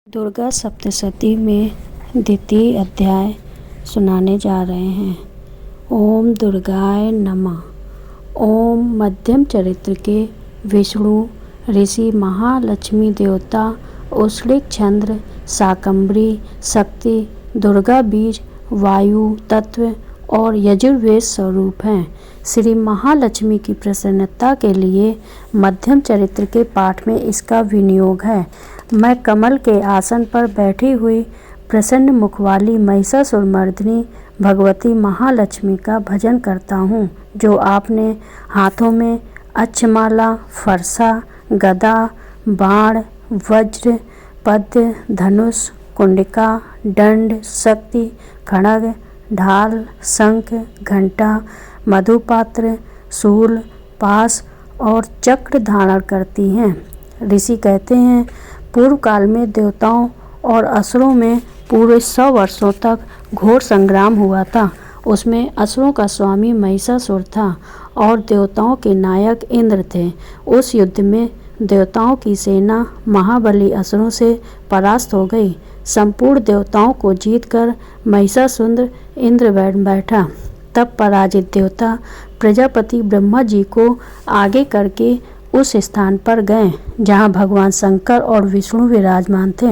दुर्गा सप्तशती में द्वितीय अध्याय सुनाने जा रहे हैं। ओम दुर्गाय नमः। ओम मध्यम चरित्र के विष्णु ऋषि महालक्ष्मी देवता उष्णिक चंद्र शाकंभरी शक्ति दुर्गा बीज वायु तत्व और यजुर्वेद स्वरूप हैं। श्री महालक्ष्मी की प्रसन्नता के लिए मध्यम चरित्र के पाठ में इसका विनियोग है। मैं कमल के आसन पर बैठी हुई प्रसन्न मुख वाली महिषासुरमर्दिनी भगवती महालक्ष्मी का भजन करता हूँ, जो आपने हाथों में अक्षमाला, फरसा, गदा, बाण, वज्र, पद्य, धनुष, कुंडिका, दंड, शक्ति, खड्ग, ढाल, शंख, घंटा, मधुपात्र, शूल, पाश और चक्र धारण करती हैं। ऋषि कहते हैं, पूर्व काल में देवताओं और असुरों में पूरे 100 वर्षों तक घोर संग्राम हुआ था। उसमें असुरों का स्वामी महिषासुर था और देवताओं के नायक इंद्र थे। उस युद्ध में देवताओं की सेना महाबली असुरों से परास्त हो गई। संपूर्ण देवताओं को जीतकर महिषासुर इंद्र बैठा। तब पराजित देवता प्रजापति ब्रह्मा जी को आगे करके उस स्थान पर गए जहां भगवान शंकर और विष्णु विराजमान थे।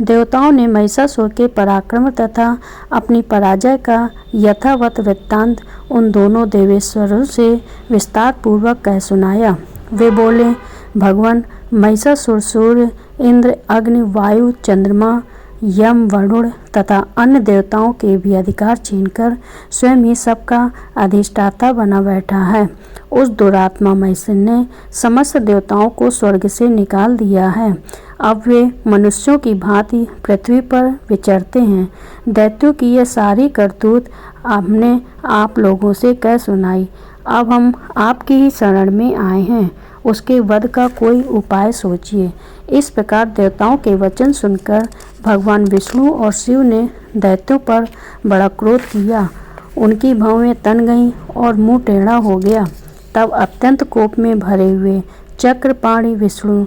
देवताओं ने महिषासुर के पराक्रम तथा अपनी पराजय का यथावत वृत्तांत उन दोनों देवेश्वरों से विस्तार पूर्वक कह सुनाया। वे बोले, भगवान महिषासुर सूर्य, इंद्र, अग्नि, वायु, चंद्रमा, यम, वरुण तथा अन्य देवताओं के भी अधिकार छीनकर स्वयं ही सबका अधिष्ठाता बना बैठा है। उस दुरात्मा महिषासुर ने समस्त देवताओं को स्वर्ग से निकाल दिया है। अब वे मनुष्यों की भांति पृथ्वी पर विचरते हैं। दैत्यों की यह सारी करतूत हमने आप लोगों से कह सुनाई। अब हम आपकी ही शरण में आए हैं। उसके वध का कोई उपाय सोचिए। इस प्रकार देवताओं के वचन सुनकर भगवान विष्णु और शिव ने दैत्यों पर बड़ा क्रोध किया। उनकी भौहें तन गईं और मुंह टेढ़ा हो गया। तब अत्यंत कोप में भरे हुए चक्रपाणि विष्णु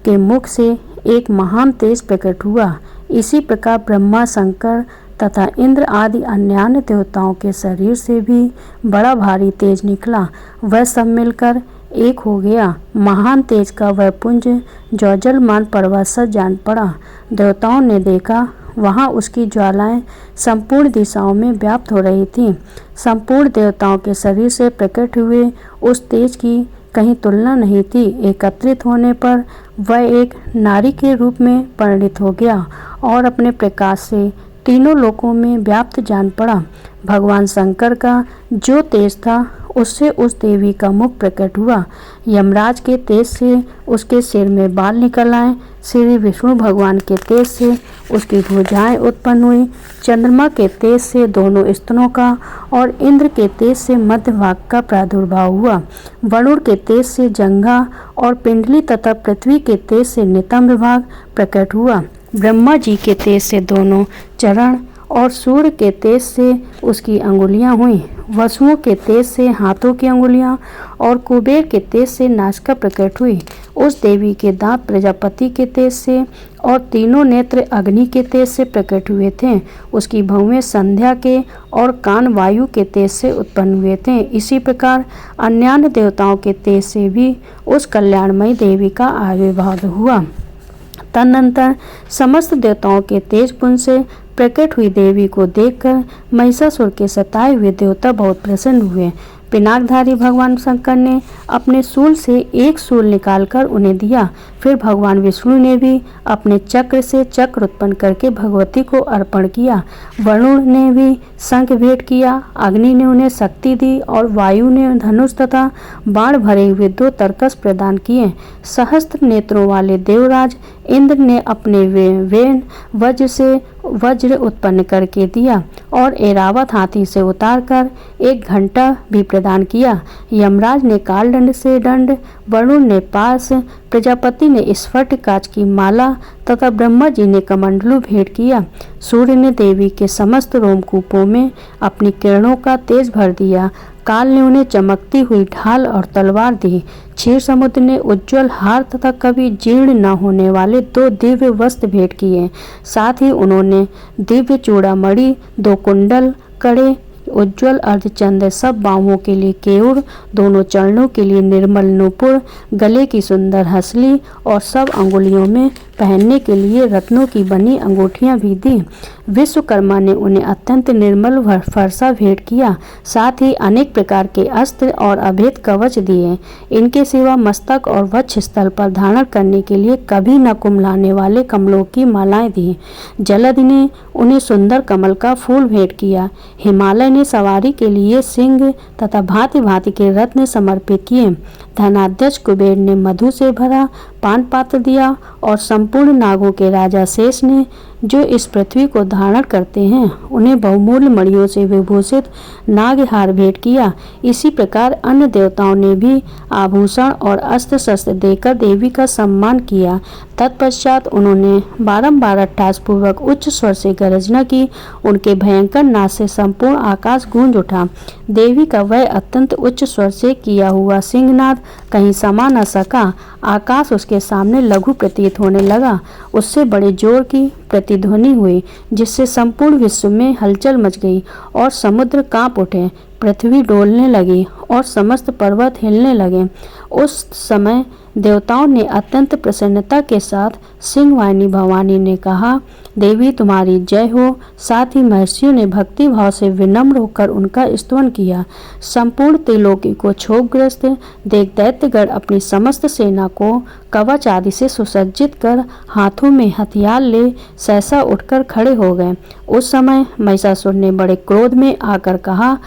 के मुख से एक महान तेज प्रकट हुआ। इसी प्रकार ब्रह्मा, शंकर तथा इंद्र आदि अन्य देवताओं के शरीर से भी बड़ा भारी तेज निकला। वह सब मिलकर एक हो गया। महान तेज का वह पुंज ज्वलमान पर्वत सा जान पड़ा। देवताओं ने देखा, वहाँ उसकी ज्वालाएं संपूर्ण दिशाओं में व्याप्त हो रही थीं। संपूर्ण देवताओं के शरीर से प्रकट हुए उस तेज की कहीं तुलना नहीं थी। एकत्रित होने पर वह एक नारी के रूप में परिणित हो गया और अपने प्रकाश से तीनों लोकों में व्याप्त जान पड़ा। भगवान शंकर का जो तेज था उससे उस देवी का मुख प्रकट हुआ। यमराज के तेज से उसके सिर में बाल निकल आए। श्री विष्णु भगवान के तेज से उसकी भुजाएं उत्पन्न हुई। चंद्रमा के तेज से दोनों स्तनों का और इंद्र के तेज से मध्य भाग का प्रादुर्भाव हुआ। वरुण के तेज से जंघा और पिंडली तथा पृथ्वी के तेज से नितंब भाग प्रकट हुआ। ब्रह्मा जी के तेज से दोनों चरण और सूर्य के तेज से उसकी अंगुलियां हुई। वसुओं के तेज से हाथों की अंगुलियां और कुबेर के तेज से नासिका प्रकट हुई। उस देवी के दांत प्रजापति के तेज से और तीनों नेत्र अग्नि के तेज से प्रकट हुए थे। उसकी भौहें संध्या के और कान वायु के तेज से उत्पन्न हुए थे। इसी प्रकार अन्य देवताओं के तेज से भी उस कल्याणमयी देवी का आविर्भाव हुआ। तदनंतर समस्त देवताओं के तेज पुंज से प्रकट हुई देवी को देखकर महिषासुर के सताए हुए देवता बहुत प्रसन्न हुए। पिनाकधारी भगवान शंकर ने अपने शूल से एक शूल निकालकर उन्हें दिया। फिर भगवान विष्णु ने भी अपने चक्र से चक्र उत्पन्न करके भगवती को अर्पण किया। वरुण ने भी शंख भेंट किया। अग्नि ने उन्हें शक्ति दी और वायु ने धनुष तथा बाण भरे हुए 2 तरकस प्रदान किए। सहस्त्र नेत्रों वाले देवराज इंद्र ने अपने वेन वज्र से वज्र उत्पन्न करके दिया और ऐरावत हाथी से उतारकर एक घंटा भी प्रदान किया। यमराज ने कालदंड से दंड, वरुण ने पास, प्रजापति ने स्फटिक कांच की माला तथा ब्रह्मा जी ने कमंडलू भेंट किया। सूर्य ने देवी के समस्त रोमकूपों में अपनी किरणों का तेज भर दिया। काल ने उन्हें चमकती हुई ढाल और तलवार दी। क्षीर समुद्र ने उज्ज्वल हार तथा कभी जीर्ण न होने वाले 2 दिव्य वस्त्र भेंट किए। साथ ही उन्होंने दिव्य चूड़ामणि, 2 कुंडल, कड़े, उज्ज्वल अर्धचंद्र, सब बाहुओं के लिए केयूर, दोनों चरणों के लिए निर्मल नूपुर, गले की सुंदर हसली और सब अंगुलियों में पहनने के लिए रत्नों की बनी अंगूठियां भी दी। विश्वकर्मा ने उन्हें अत्यंत निर्मल फरसा भेंट किया। साथ ही अनेक प्रकार के अस्त्र और अभेद कवच दिए। इनके सिवा मस्तक और वक्ष स्थल पर धारण करने के लिए कभी न कुम्हलाने वाले कमलों की मालाएं दी। जलधि ने उन्हें सुंदर कमल का फूल भेंट किया। हिमालय ने सवारी के लिए सिंह तथा भांति भांति के रत्न समर्पित किए। धनाध्यक्ष कुबेर ने मधु से भरा पान पात्र दिया और संपूर्ण नागों के राजा शेष ने, जो इस पृथ्वी को धारण करते हैं, उन्हें बहुमूल्य मणियों से विभूषित नागहार भेंट किया। इसी प्रकार अन्य देवताओं ने भी आभूषण और अस्त्र शस्त्र देकर देवी का सम्मान किया। तत्पश्चात उन्होंने बारंबार अट्टहासपूर्वक उच्च स्वर से गर्जना की। उनके भयंकर नाद से संपूर्ण आकाश गूंज उठा। देवी का वह अत्यंत उच्च स्वर से किया हुआ सिंहनाद कहीं समा न सका। आकाश उसके सामने लघु प्रतीत होने लगा। उससे बड़े जोर की प्रतिध्वनि हुई, जिससे संपूर्ण विश्व में हलचल मच गई और समुद्र कांप उठे, पृथ्वी डोलने लगी और समस्त पर्वत हिलने लगे। उस समय देवताओं ने अत्यंत प्रसन्नता के साथ सिंहवाहिनी भवानी ने कहा, देवी तुम्हारी जय हो। साथ ही महर्षियों ने भक्ति भाव से विनम्र होकर उनका स्तवन किया। संपूर्ण त्रिलोकी को क्षोभग्रस्त देख दैत्यगण अपनी समस्त सेना को कवच आदि से सुसज्जित कर हाथों में हथियार ले सहसा उठकर खड़े हो गए। उस समय महिषासुर ने बड़े क्रोध में आकर कहा,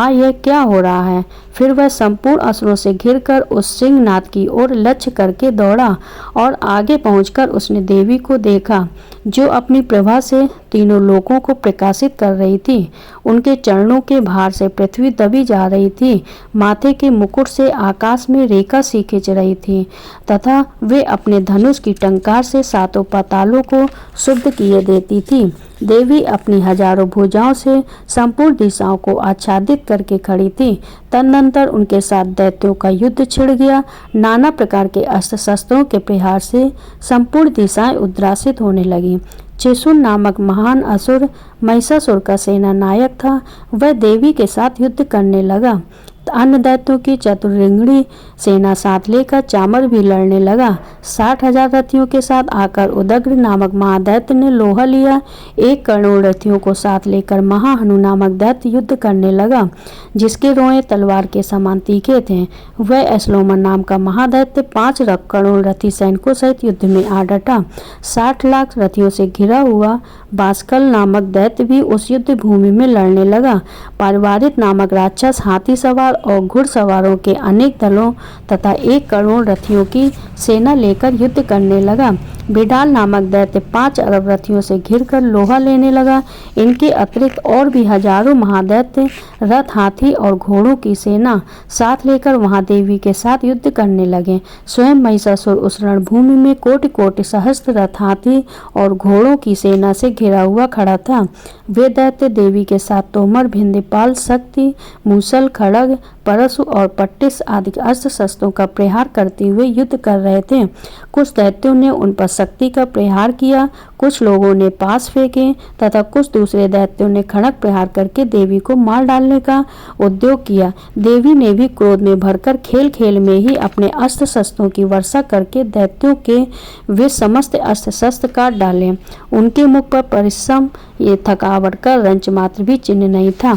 यह क्या हो रहा है। फिर वह संपूर्ण असुरों से घिरकर उस सिंहनाद की ओर लक्ष्य करके दौड़ा और आगे पहुंचकर उसने देवी को देखा, जो अपनी प्रभा से तीनों लोकों को प्रकाशित कर रही थी। उनके चरणों के भार से पृथ्वी दबी जा रही थी। माथे के मुकुट से आकाश में रेखा सी खिंच रही थी तथा वे अपने धनुष की टंकार से सातों पातालों को शुद्ध किए देती थी। देवी अपनी हजारों भुजाओं से संपूर्ण दिशाओं को आच्छादित करके खड़ी थी। तदनंतर उनके साथ दैत्यों का युद्ध छिड़ गया। नाना प्रकार के अस्त्र शस्त्रों के प्रहार से संपूर्ण दिशाएं उद्रासित होने लगी। चेसुन नामक महान असुर महिषासुर का सेना नायक था। वह देवी के साथ युद्ध करने लगा। अन्य दैत्यों की चतुर्रिंगणी सेना साथ लेकर चामर भी लड़ने लगा। 60,000 रथियों के साथ आकर उदग्र नामक महादैत्य ने लोहा लिया। 1 करोड़ रथियों को साथ लेकर महाहनु नामक दैत्य युद्ध करने लगा, जिसके रोए तलवार के समान तीखे थे। वह एस्लोमन नाम का महादैत्य 5 करोड़ रथी सैनिकों सहित युद्ध में आ डटा। 60 लाख रथियों से घिरा हुआ बास्कल नामक दैत्य भी उस युद्ध भूमि में लड़ने लगा। पारिवारिक नामक राक्षस हाथी सवार और घुड़सवारों के अनेक दलों तथा 1 करोड़ रथियों की सेना लेकर युद्ध करने लगा। बिडाल नामक दैत्य 5 अरब रथियों से घिरकर लोहा लेने लगा। इनके अतिरिक्त और भी हजारों महादैत्य रथ, हाथी और घोड़ों की सेना साथ लेकर वहां देवी के साथ युद्ध करने लगे। स्वयं महिषासुर उस रणभूमि में कोटि कोटि सहस्त्र रथ, हाथी और घोड़ों की सेना से घिरा हुआ खड़ा था। वे दैत्य देवी के साथ तोमर, भिंदीपाल, शक्ति, मूसल, खड़ग, परशु और पट्टिस आदि अस्त्र शस्त्रों का प्रहार करते हुए युद्ध कर रहे थे। कुछ दैत्यों ने उन पर शक्ति का प्रहार किया, कुछ लोगों ने पास फेंके तथा कुछ दूसरे दैत्यों ने खड़ग प्रहार करके देवी को मार डालने का उद्योग किया। देवी ने भी क्रोध में भरकर खेल खेल में ही अपने अस्त्र शस्त्रों की वर्षा करके दैत्यों के वे समस्त अस्त्र शस्त्र काट डाले। उनके मुख पर परिश्रम ये थकावट का रंच मात्र भी चिन्ह नहीं था।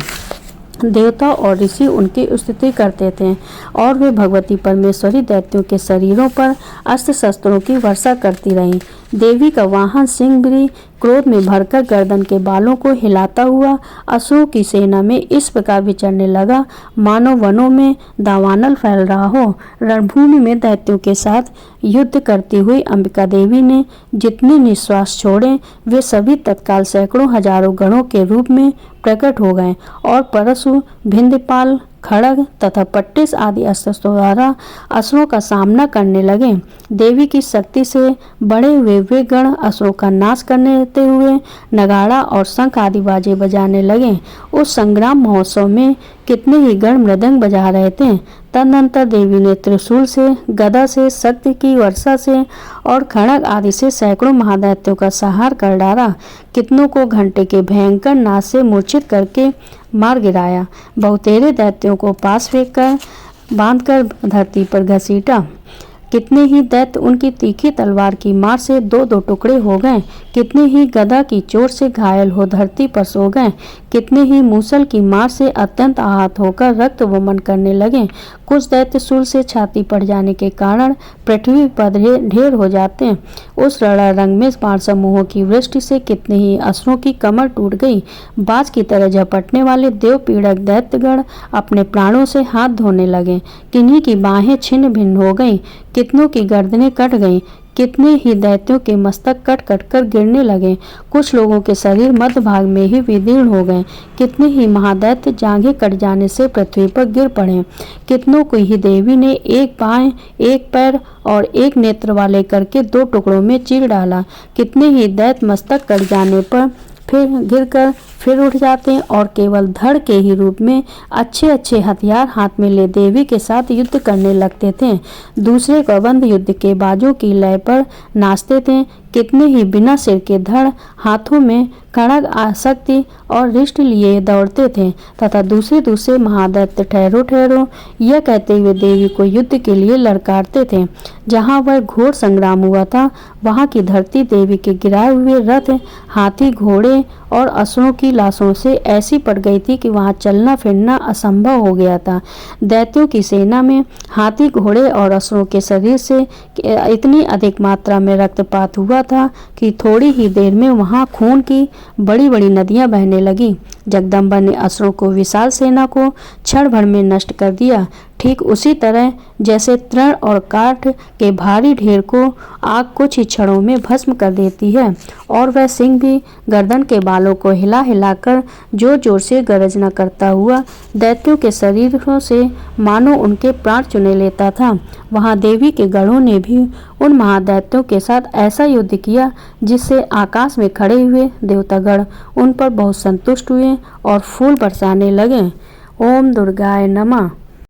देवता और ऋषि उनकी स्तुति करते थे और वे भगवती परमेश्वरी दैत्यों के शरीरों पर अस्त्र शस्त्रों की वर्षा करती रहीं। देवी का वाहन सिंह भी क्रोध में भरकर गर्दन के बालों को हिलाता हुआ असुरों की सेना में इस प्रकार विचरने लगा, मानो वनों में दावानल फैल रहा हो। रणभूमि में दैत्यों के साथ युद्ध करती हुई अंबिका देवी ने जितने निश्वास छोड़े, वे सभी तत्काल सैकड़ों हजारों गणों के रूप में प्रकट हो गए और परशु, भिंदपाल, खड़ग तथा पट्टिस आदि अस्त्रों द्वारा असुरों का सामना करने लगे। देवी की शक्ति से बड़े हुए वे गण असुरों का नाश करते हुए नगाड़ा और शंख आदि बाजे बजाने लगे। उस संग्राम महोत्सव में कितने ही गण मृदंग बजा रहे थे। तदनंतर देवी ने त्रिशूल से, गदा से, शक्ति की वर्षा से और खड़ग आदि से सैकड़ों महादैत्यों का संहार कर डाला। कितनों को घंटे के भयंकर नाश से मूर्छित करके मार गिराया। बहुतेरे दैत्यों को पास फेंक कर बांधकर धरती पर घसीटा। कितने ही दैत्य उनकी तीखी तलवार की मार से दो दो टुकड़े हो गए। कितने ही गदा की चोट से घायल हो धरती पर सो गए। कितने ही मूसल की मार से अत्यंत आहत होकर रक्त वमन करने लगे। कुछ दैत्य शूल से छाती पड़ जाने के कारण पृथ्वी पर ढेर हो जाते हैं। उस रणरंग में बाण समूहों की वृष्टि से कितने ही असुरों की कमर टूट गई। बाज की तरह झपटने वाले देव पीड़क दैत्यगण अपने प्राणों से हाथ धोने लगे। किन्हीं की बाहें छिन्न भिन्न हो गईं। कितनों की गर्दनें कट गईं। कितने ही दैत्यों के मस्तक कट कट कर गिरने लगे। कुछ लोगों के शरीर मध्य भाग में ही विदीर्ण हो गए। कितने ही महादैत्य जांघें कट जाने से पृथ्वी पर गिर पड़े। कितनों को ही देवी ने एक पांव, एक पैर और एक नेत्र वाले करके दो टुकड़ों में चीर डाला। कितने ही दैत्य मस्तक कट जाने पर फिर गिरकर फिर उठ जाते हैं और केवल धड़ के ही रूप में अच्छे अच्छे हथियार हाथ में ले देवी के साथ युद्ध करने लगते थे। दूसरे कबंध युद्ध के बाजों की लय पर नाचते थे। कितने ही बिना सिर के धड़ हाथों में खड़ग, आसक्ति और रिष्ट लिए दौड़ते थे तथा दूसरे महादैत्य ठहरो ठहरो यह कहते हुए देवी को युद्ध के लिए ललकारते थे। जहाँ वह घोर संग्राम हुआ था वहाँ की धरती देवी के गिराए हुए रथ, हाथी, घोड़े और असुरों की लाशों से ऐसी पड़ गई थी कि वहाँ चलना फिरना असंभव हो गया था। दैत्यों की सेना में हाथी, घोड़े और असुरों के शरीर से इतनी अधिक मात्रा में रक्तपात हुआ था कि थोड़ी ही देर में वहाँ खून की बड़ी बड़ी नदियां बहने लगी। जगदम्बा ने असुरों को विशाल सेना को क्षण भर में नष्ट कर दिया। ठीक उसी तरह जैसे तृण और काठ के भारी ढेर को आग कुछ ही क्षणों में भस्म कर देती है और वह सिंह भी गर्दन के बालों को हिला हिलाकर जोर जोर से गर्जना करता हुआ दैत्यों के शरीरों से मानो उनके प्राण चुने लेता था। वहाँ देवी के गणों ने भी उन महादैत्यों के साथ ऐसा युद्ध किया जिससे आकाश में खड़े हुए देवतागण उन पर बहुत संतुष्ट हुए और फूल बरसाने लगे। ओम दुर्गाय नमः।